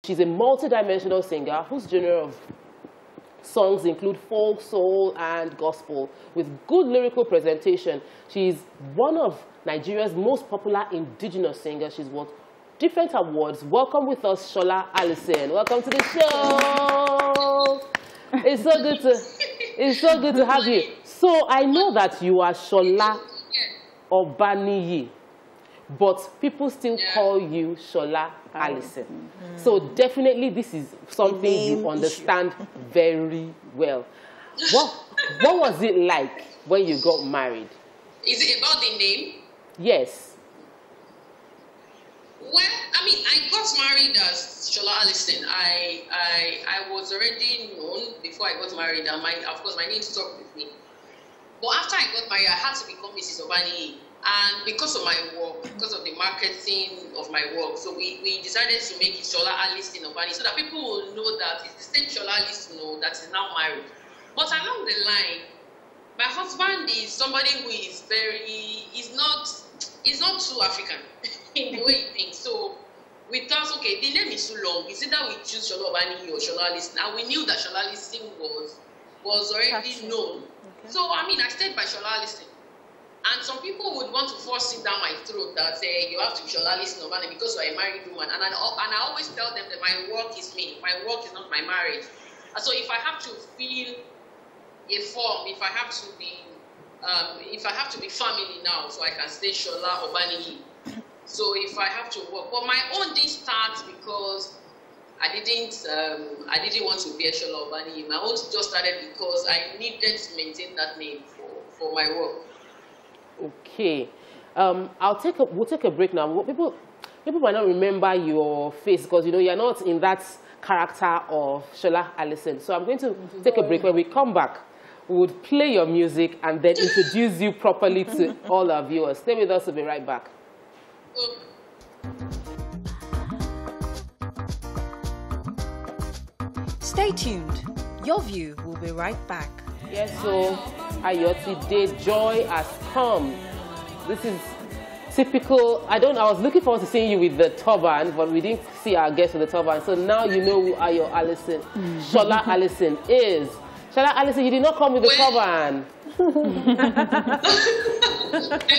She's a multi-dimensional singer whose genre of songs include folk, soul, and gospel with good lyrical presentation. She's one of Nigeria's most popular indigenous singers. She's won different awards. Welcome with us, Sola Allyson. Welcome to the show. It's so good to have you. So I know that you are Sola Obaniyi, but people still call you Sola Allyson. So definitely this is something you understand very well. What was it like when you got married? Is it about the name? Yes. Well, I mean, I got married as Sola Allyson. I was already known before I got married, and of course my name stuck with me. But after I got married, I had to become Mrs. Obaniyi. And because of my work, because of the marketing of my work, so we decided to make it Sola Allyson-OBANIYI, so that people will know that it's the same Sola Allyson that is now married. But along the line, my husband is somebody who is he's not too African in the way he thinks. So we thought, okay, the name is too long. It's either we choose Sola Obaniyi or Sola Allyson. And we knew that Sola Allyson was already known. Okay. So, I mean, I stayed by Sola Allyson. And some people would want to force it down my throat that say, you have to be Sola Allyson-OBANIYI because you are a married woman. And I always tell them that my work is me. My work is not my marriage. And so if I have to fill a form, if I have to be family now, so I can stay Sola Obaniyi. So if I have to work, but my own didn't start because I didn't want to be a Sola Obaniyi. My own just started because I needed to maintain that name for my work. Okay, we'll take a break now. People might not remember your face because you're not in that character of Sola Allyson. So I'm going to take a break. When we come back, we would play your music and then introduce you properly to all our viewers. Stay with us. We'll be right back. Stay tuned. Your view will be right back. Yes, so Ayoti Day, joy has come. This is typical. I was looking forward to seeing you with the turban, but we didn't see our guest with the turban. So now you know who Ayo Allyson, Sola Allyson is. Sola Allyson, you did not come with the turban. I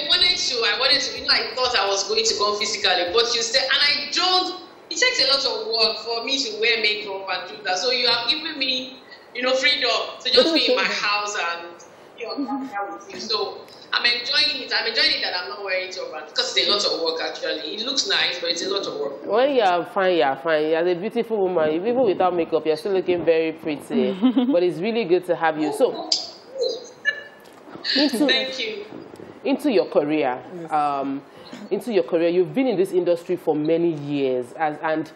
wanted to, I thought I was going to come physically, but you said, and I don't, it takes a lot of work for me to wear makeup and do that. So you have given me, freedom to just be in my house and with you. So I'm enjoying it. I'm enjoying it that I'm not wearing turban because it's a lot of work actually. It looks nice, but it's a lot of work. When you're fine, you're fine. You're a beautiful woman. Even without makeup, you're still looking very pretty. But it's really good to have you. So, thank you. Into your career, you've been in this industry for many years, and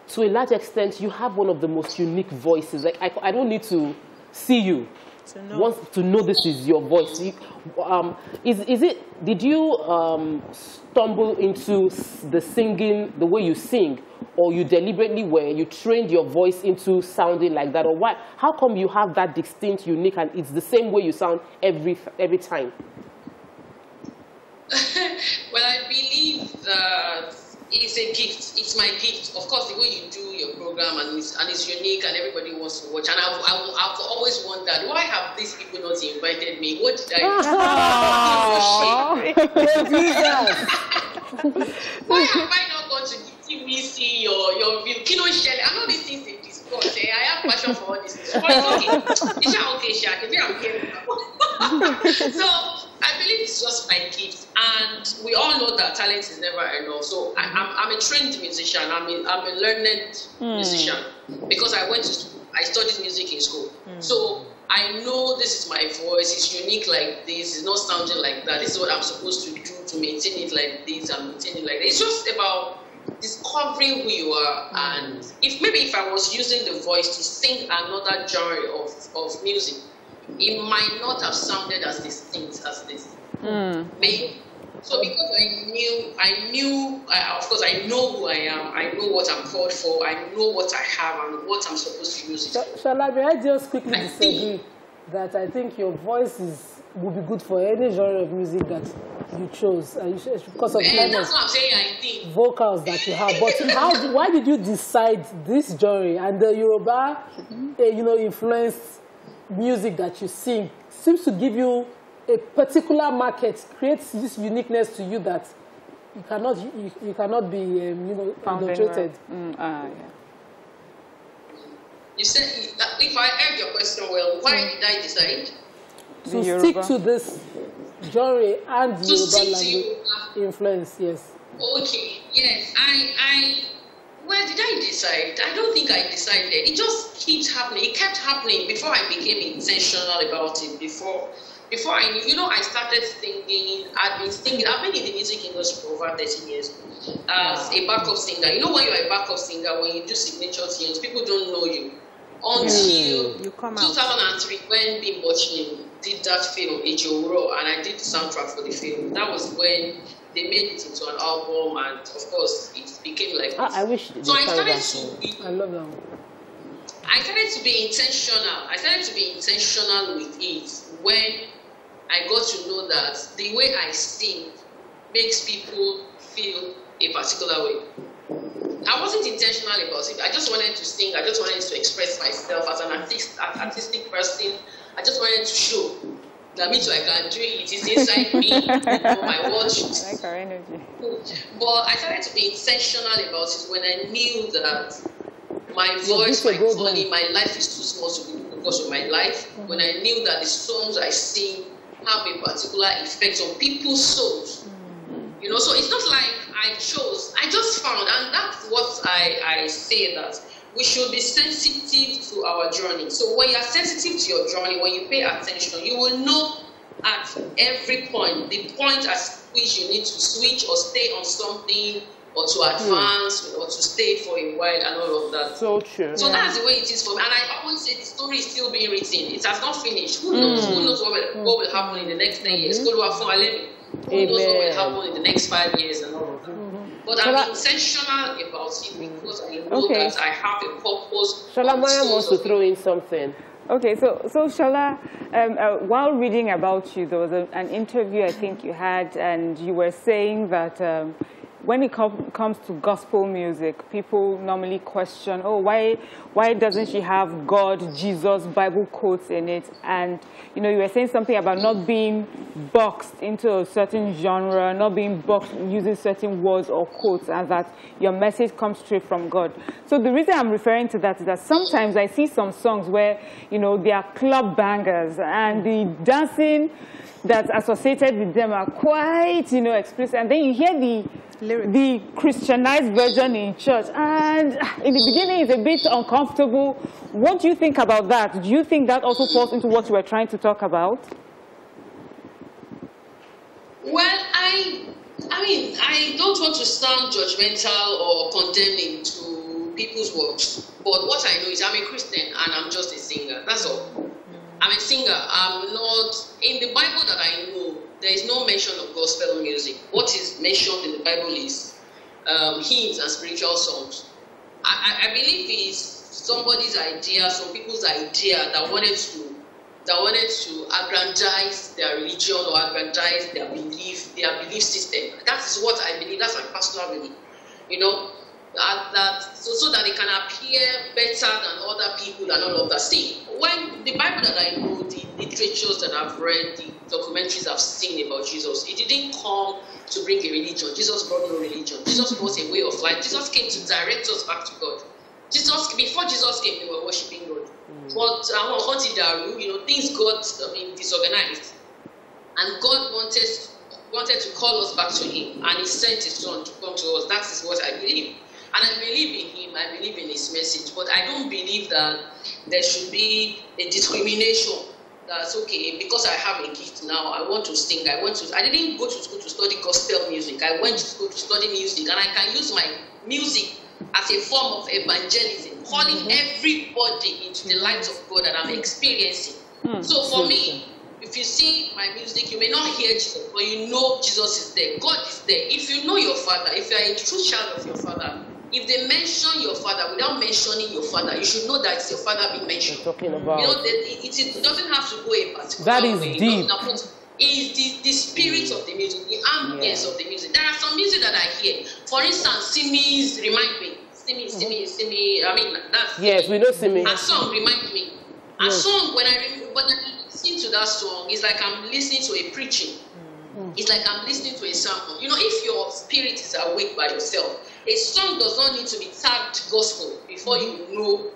to a large extent, you have one of the most unique voices. Like I don't need to see you to know this is your voice. Did you stumble into the singing, the way you sing, or you deliberately you trained your voice into sounding like that, or why? How come you have that distinct, unique, and it's the same way you sound every time? Well, I believe that it's a gift. It's my gift. Of course, the way you do your program and it's unique and everybody wants to watch. And I've always wondered, why have these people not invited me? What did I do? Why have I not gone to TVC your view? Kino Shelley. I know these things they discuss. I have passion for all this. But it's okay. I'm here. So I believe it's just my gift, and we all know that talent is never enough. So I'm a trained musician. I'm a learned musician because I studied music in school. So I know this is my voice. It's unique like this. It's not sounding like that. This is what I'm supposed to do to maintain it like this and maintain it like that. It's just about discovering who you are, and if I was using the voice to sing another genre of music, it might not have sounded as distinct as this. Maybe. So because I knew, of course, I know who I am. I know what I'm called for. I know what I have and what I'm supposed to use it. Sola, may I just quickly disagree that I think your voice is would be good for any genre of music that you chose, because of the kind that's of what I'm saying, I think. vocals that you have. But why did you decide this genre and the Yoruba, influenced music that you sing seems to give you a particular market, creates this uniqueness to you that you cannot be adulterated. Yeah. You said, if I heard your question well, why did I decide to stick to this genre and Yoruba language influence? Yes. Okay. Yes. Where did I decide? I don't think I decided. It just keeps happening. It kept happening before I became intentional about it. Before I knew, I started singing. I've been in the music industry for over 13 years as a backup singer. When you're a backup singer, when you do signature tunes, people don't know you until you come 2003 when Bimbo Chin did that film Ejoro, and I did the soundtrack for the film. That was when they made it into an album, and of course it became like this. I wish. So I started to be. I love that. I started to be intentional. I started to be intentional with it when I got to know that the way I sing makes people feel a particular way. I wasn't intentional about it. I just wanted to sing. I just wanted to express myself as an artistic person. I just wanted to show that me too, I can do it. It is inside me. My words. I like our energy. But I started to be intentional about it when I knew that my voice, my calling, my life is too small to be focused on my life. When I knew that the songs I sing have a particular effect on people's souls. So it's not like I chose. I just found, and that's what I say, that we should be sensitive to our journey. So when you are sensitive to your journey, when you pay attention, you will know at every point, the point at which you need to switch or stay on something, or to advance, or to stay for a while, and all of that. So true. So that's the way it is for me. And I always say the story is still being written. It has not finished. Who knows? Who knows what will happen in the next 10 years? Who knows what will happen in the next 5 years and all of that. But I'm intentional about it because I know that I have a purpose. Shola Maya wants to throw in something. Okay, so Shola, while reading about you, there was an interview I think you had, and you were saying that when it comes to gospel music, people normally question, oh, why doesn't she have God, Jesus, Bible quotes in it? And, you were saying something about not being boxed into a certain genre, not being boxed using certain words or quotes, and that your message comes straight from God. So the reason I'm referring to that is that sometimes I see some songs where, they are club bangers, and the dancing that's associated with them are quite, explicit. And then you hear the Christianized version in church, and in the beginning it's a bit uncomfortable. What do you think about that? Do you think that also falls into what you were trying to talk about? Well, I don't want to sound judgmental or condemning to people's works, but what I know is I'm a Christian and I'm just a singer. That's all. I'm a singer. I'm not in the Bible that I know. There is no mention of gospel music. What is mentioned in the Bible is hymns and spiritual songs. I believe it's somebody's idea, some people's idea that wanted to aggrandize their religion or aggrandize their belief system. That is what I believe. That's my personal belief. So that they can appear better than other people and all of that. See, when the Bible that I know, the literatures that I've read, the documentaries I've seen about Jesus, it didn't come to bring a religion. Jesus brought no religion. Jesus brought a way of life. Jesus came to direct us back to God. Before Jesus came, they were worshiping God. But things got disorganized, and God wanted to call us back to Him, and He sent His Son to come to us. That is what I believe. And I believe in Him, I believe in His message, but I don't believe that there should be a discrimination. That's okay, because I have a gift now, I want to sing, I didn't go to school to study gospel music, I went to school to study music, and I can use my music as a form of evangelism, calling everybody into the light of God that I'm experiencing. So for me, if you see my music, you may not hear Jesus, but you know Jesus is there, God is there. If you know your Father, if you are a true child of your Father, if they mention your father without mentioning your father, you should know that it's your father being mentioned. Talking about. You know, it doesn't have to go a particular That is way. deep. Is the spirit of the music, the ambience of the music. There are some music that I hear. For instance, Simi's remind me. Simi. I mean, that's yes, we know Simi. A song remind me. A song when I listen to that song, it's like I'm listening to a preaching. It's like I'm listening to a sermon. You know, if your spirit is awake by yourself, a song does not need to be tagged gospel before you know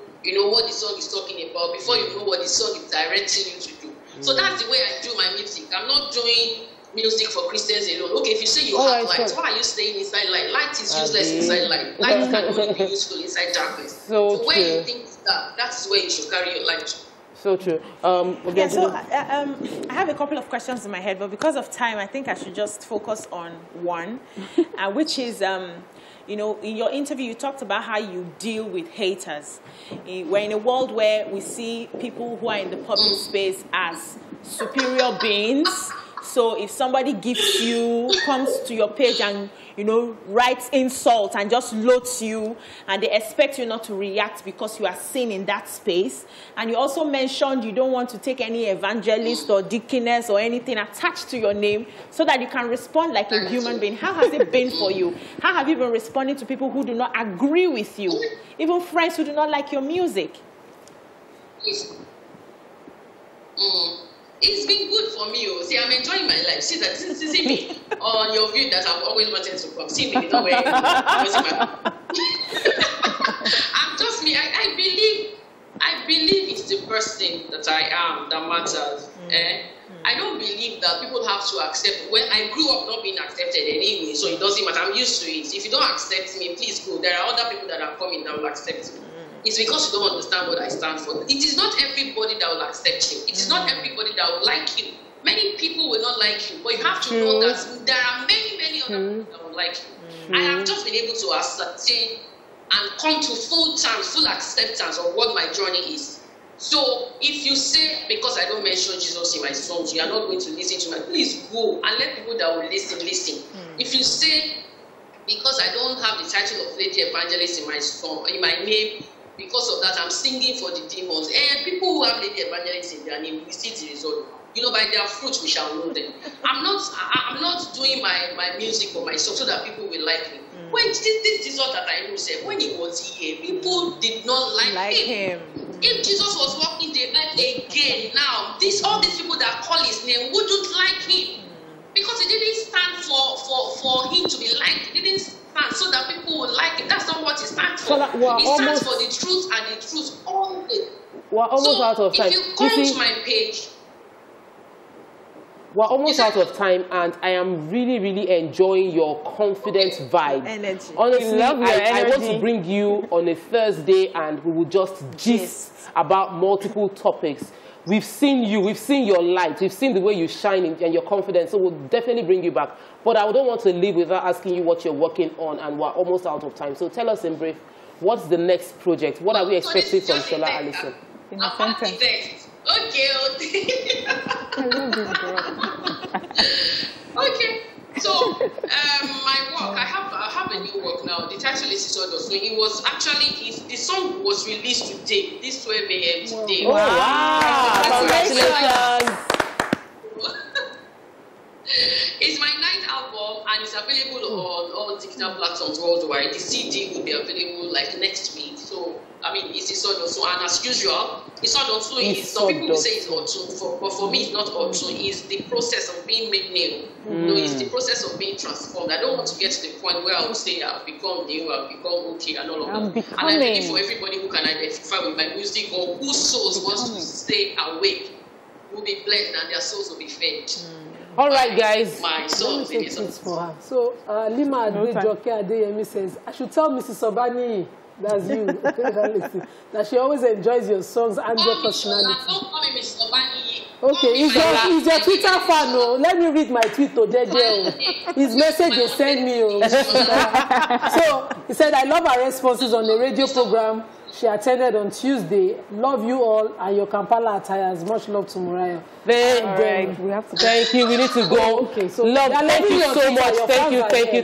what the song is talking about, before you know what the song is directing you to do. So that's the way I do my music. I'm not doing music for Christians alone. Okay, if you say you have light, why are you staying inside light? Light is useless inside light. Light can only be useful inside darkness. So where you think that's where you should carry your light. So true. I have a couple of questions in my head, but because of time, I think I should just focus on one, which is, you know, in your interview, you talked about how you deal with haters. We're in a world where we see people who are in the public space as superior beings. So if somebody comes to your page and, you know, writes insult and just loads you, and they expect you not to react because you are seen in that space. And you also mentioned you don't want to take any evangelist or deaconess or anything attached to your name so that you can respond like a human being. How has it been for you? How have you been responding to people who do not agree with you? Even friends who do not like your music? It's been good for me. See, I'm enjoying my life. See that, see me on your view that I've always wanted to come. See me, don't worry. I'm just me. I believe it's the person that I am that matters. I don't believe that people have to accept. When I grew up not being accepted anyway, so it doesn't matter. I'm used to it. If you don't accept me, please go. There are other people that are coming that will accept me. It's because you don't understand what I stand for. It is not everybody that will accept you. It is not everybody that will like you. Many people will not like you, but you have to know that there are many other people that will like you. I have just been able to ascertain and come to full acceptance of what my journey is. So if you say, because I don't mention Jesus in my songs, you are not going to listen to my, please go and let people that will listen. If you say, because I don't have the title of Lady Evangelist in my song, in my name, because of that, I'm singing for the demons. And people who have Lady Evangelist in their name, we see the result. You know, by their fruits we shall know them. I'm not doing my music or my song so that people will like me. When this is what that I know said, when he was here, people did not like him. If Jesus was walking the earth again now, all these people that call his name wouldn't like him. Because he didn't stand for him to be liked. He didn't stand so that people would like him. That's not what he stands for. He stands for the truth and the truth only. We're almost out of time. If you come to my page, we're almost out of time, and I am really enjoying your confident vibe. Energy. Honestly, I want to bring you on a Thursday, and we will just gist about multiple topics. We've seen you, we've seen your light, we've seen the way you shine and your confidence, so we'll definitely bring you back. But I don't want to leave without asking you what you're working on, and we're almost out of time. So tell us in brief, what's the next project? What are we expecting from Sola Allyson? In a sentence. Okay. Okay. So my work, I have a new work now. The title is Sola. So it was actually the song was released today, this 12 a.m. today. Oh, wow! Congratulations! It's my 9th album and it's available on all digital platforms worldwide. The CD will be available like next week. So I mean, it's Sola. So and as usual, it's not on so some people will say it's auto, but for me it's not auto. It's the process of being made new. You know, it's the process of being transformed. I don't want to get to the point where I will say I've become new, I've become okay, and all of that. And I'm ready for everybody who can identify with my music or whose souls wants to stay awake, will be blessed and their souls will be fed. All right, guys. My souls in his for her. So Lima Adejoke Adeyemi says, I should tell Mrs. Obaniyi, that's you, that she always enjoys your songs and your personality. Don't call me Mrs. Obaniyi. Okay, he's your Twitter fan. Oh. Let me read my tweet to JJ. His message they send me. Oh. So he said, I love our responses on the radio program she attended on Tuesday. Love you all and your Kampala attires. Much love to Mariah. Thank you. We need to go. Okay, so love, thank you so much.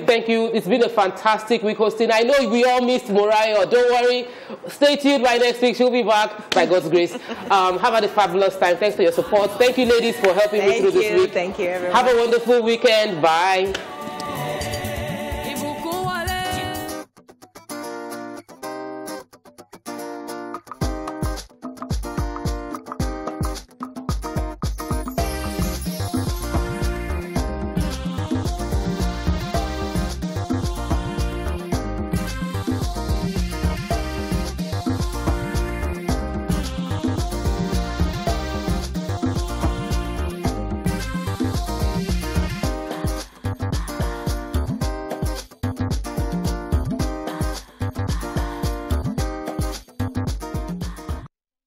Thank you. It's been a fantastic week hosting. I know we all missed Mariah. Don't worry. Stay tuned by next week. She'll be back by God's grace. Have had a fabulous time. Thanks for your support. Thank you, ladies, for helping me through this week. Thank you, everyone. Have a wonderful weekend. Bye.